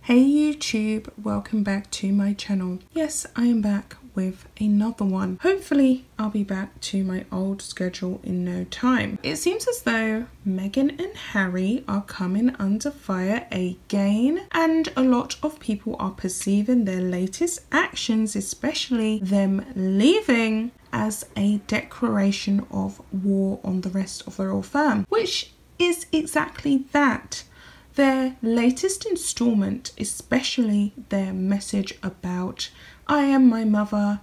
Hey YouTube, welcome back to my channel. Yes, I am back with another one. Hopefully I'll be back to my old schedule in no time. It seems as though Meghan and Harry are coming under fire again, and a lot of people are perceiving their latest actions, especially them leaving, as a declaration of war on the rest of the royal firm, which is exactly that. Their latest installment, especially their message about I am my mother,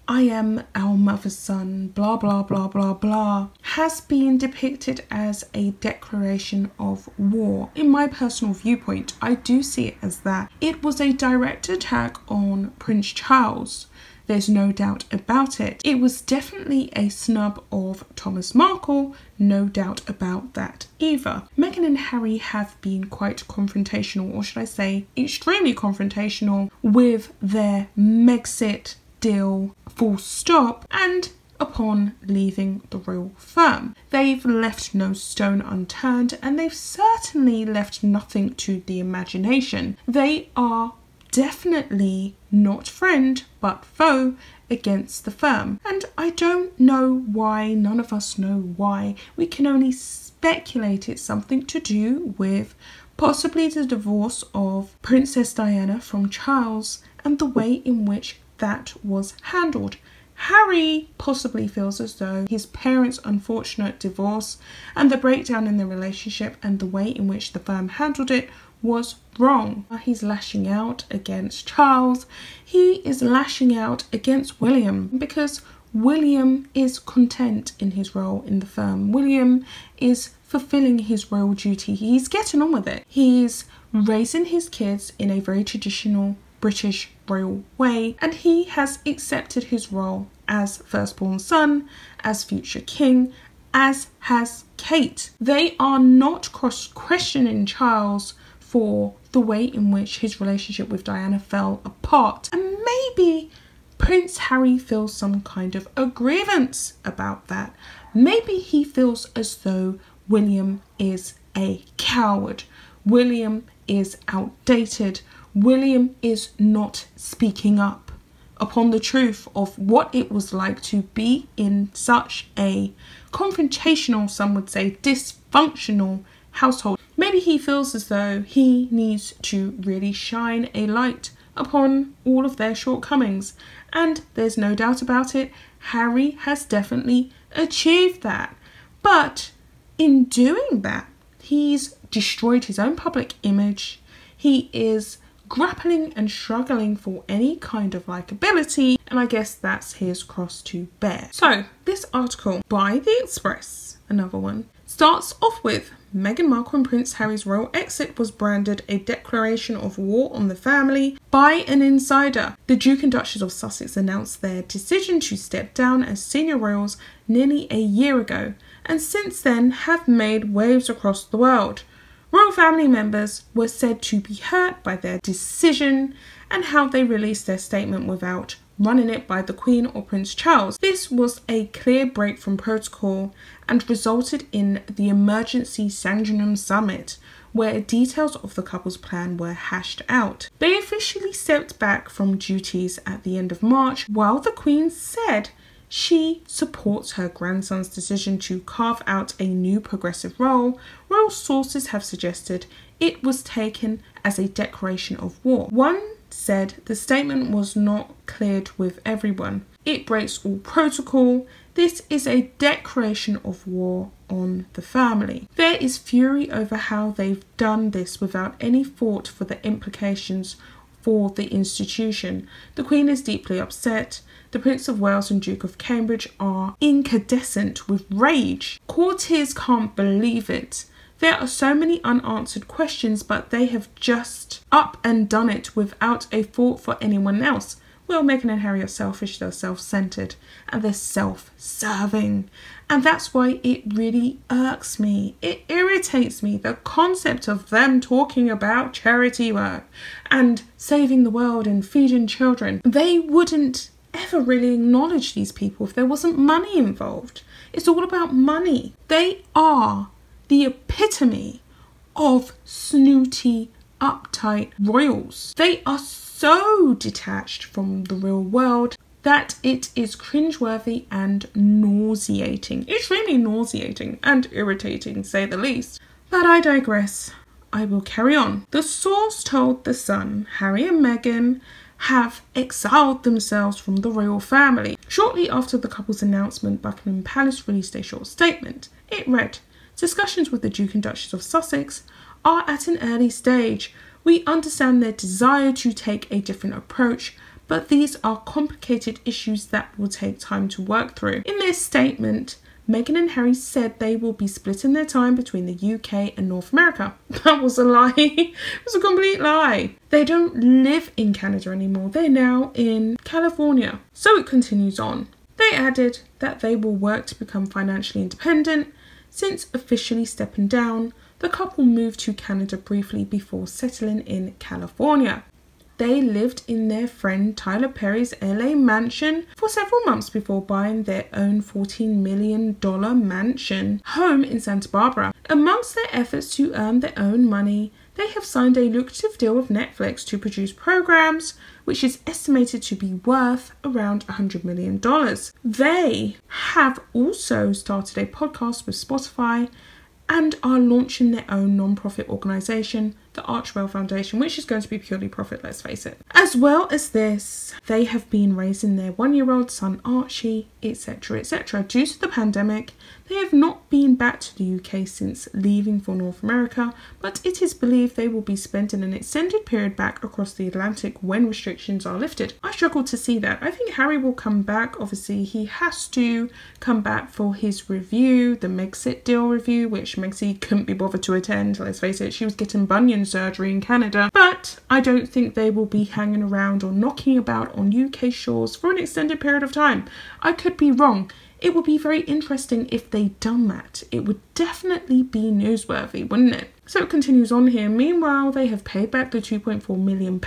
I am our mother's son, blah blah blah blah blah, has been depicted as a declaration of war. In my personal viewpoint, I do see it as that. It was a direct attack on Prince Charles. There's no doubt about it. It was definitely a snub of Thomas Markle, no doubt about that either. Meghan and Harry have been quite confrontational, or should I say extremely confrontational, with their Megxit deal full stop and upon leaving the royal firm. They've left no stone unturned, and they've certainly left nothing to the imagination. They are definitely not friend but foe against the firm, and I don't know why. None of us know why. We can only speculate it's something to do with possibly the divorce of Princess Diana from Charles and the way in which that was handled. Harry possibly feels as though his parents' unfortunate divorce and the breakdown in the relationship and the way in which the firm handled it was wrong. He's lashing out against Charles. He is lashing out against William because William is content in his role in the firm. William is fulfilling his royal duty. He's getting on with it. He's raising his kids in a very traditional British royal way, and he has accepted his role as firstborn son, as future king, as has Kate. They are not questioning Charles for the way in which his relationship with Diana fell apart. And maybe Prince Harry feels some kind of a grievance about that. Maybe he feels as though William is a coward. William is outdated. William is not speaking up upon the truth of what it was like to be in such a confrontational, some would say dysfunctional household. Maybe he feels as though he needs to really shine a light upon all of their shortcomings, and there's no doubt about it, Harry has definitely achieved that. But in doing that, he's destroyed his own public image. He is grappling and struggling for any kind of likability, and I guess that's his cross to bear. So this article by The Express, another one, starts off with Meghan Markle and Prince Harry's royal exit was branded a declaration of war on the family by an insider. The Duke and Duchess of Sussex announced their decision to step down as senior royals nearly a year ago, and since then have made waves across the world. Royal family members were said to be hurt by their decision and how they released their statement without running it by the Queen or Prince Charles. This was a clear break from protocol and resulted in the emergency Sandringham summit, where details of the couple's plan were hashed out. They officially stepped back from duties at the end of March, while the Queen said she supports her grandson's decision to carve out a new progressive role. Royal sources have suggested it was taken as a declaration of war. One said the statement was not cleared with everyone. It breaks all protocol. This is a declaration of war on the family. There is fury over how they've done this without any thought for the implications for the institution. The Queen is deeply upset. The Prince of Wales and Duke of Cambridge are incandescent with rage. Courtiers can't believe it. There are so many unanswered questions, but they have just up and done it without a thought for anyone else. Well, Meghan and Harry are selfish, they're self-centered, and they're self-serving. And that's why it really irks me. It irritates me, the concept of them talking about charity work and saving the world and feeding children. They wouldn't ever really acknowledge these people if there wasn't money involved. It's all about money. They are the epitome of snooty uptight royals. They are so detached from the real world that it is cringeworthy and nauseating. Extremely nauseating and irritating, to say the least. But I digress. I will carry on. The source told The Sun Harry and Meghan have exiled themselves from the royal family. Shortly after the couple's announcement, Buckingham Palace released a short statement. It read, "Discussions with the Duke and Duchess of Sussex are at an early stage. We understand their desire to take a different approach, but these are complicated issues that will take time to work through." In their statement, Meghan and Harry said they will be splitting their time between the UK and North America. That was a lie. It was a complete lie. They don't live in Canada anymore. They're now in California. So it continues on. They added that they will work to become financially independent. Since officially stepping down, the couple moved to Canada briefly before settling in California. They lived in their friend Tyler Perry's LA mansion for several months before buying their own $14 million mansion home in Santa Barbara. Amongst their efforts to earn their own money, they have signed a lucrative deal with Netflix to produce programs, which is estimated to be worth around $100 million. They have also started a podcast with Spotify and are launching their own non-profit organisation, the Archwell Foundation, which is going to be purely profit, let's face it. As well as this, they have been raising their 1-year-old son Archie, etc, etc. Due to the pandemic, they have not been back to the UK since leaving for North America, but it is believed they will be spending an extended period back across the Atlantic when restrictions are lifted. I struggle to see that. I think Harry will come back. Obviously, he has to come back for his review, the Megxit deal review, which Megxit couldn't be bothered to attend. Let's face it, she was getting bunion surgery in Canada. But I don't think they will be hanging around or knocking about on UK shores for an extended period of time. I could be wrong. It would be very interesting if they'd done that. It would definitely be newsworthy, wouldn't it? So it continues on here. Meanwhile, they have paid back the £2.4 million.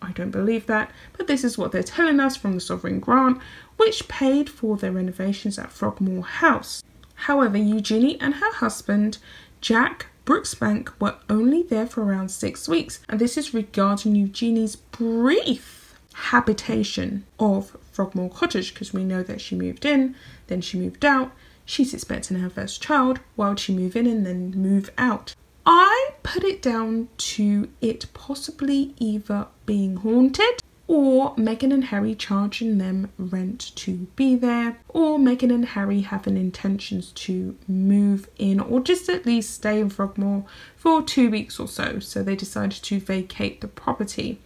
I don't believe that, but this is what they're telling us from the sovereign grant, which paid for their renovations at Frogmore House. However, Eugenie and her husband, Jack Brooksbank, were only there for around 6 weeks, and this is regarding Eugenie's brief habitation of Frogmore Cottage, because we know that she moved in, then she moved out. She's expecting her first child. Why would she move in and then move out? I put it down to it possibly either being haunted, or Meghan and Harry charging them rent to be there, or Meghan and Harry having intentions to move in, or just at least stay in Frogmore for 2 weeks or so. So they decided to vacate the property.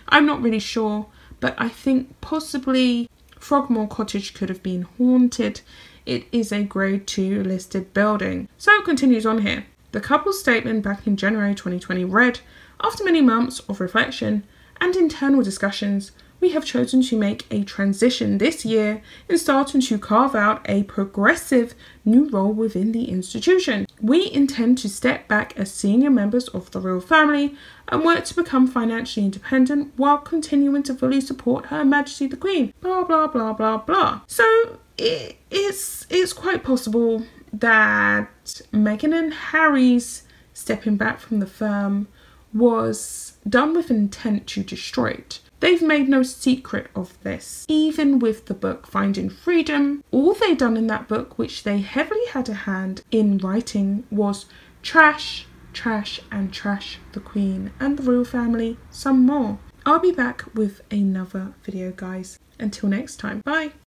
I'm not really sure, but I think possibly Frogmore Cottage could have been haunted. It is a grade 2 listed building. So it continues on here. The couple's statement back in January 2020 read, "After many months of reflection and internal discussions, we have chosen to make a transition this year in starting to carve out a progressive new role within the institution. We intend to step back as senior members of the royal family and work to become financially independent while continuing to fully support Her Majesty the Queen." Blah, blah, blah, blah, blah. So it's quite possible that Meghan and Harry's stepping back from the firm was done with intent to destroy it. They've made no secret of this. Even with the book Finding Freedom, all they done in that book, which they heavily had a hand in writing, was trash, trash and trash the Queen and the royal family some more. I'll be back with another video, guys. Until next time, bye.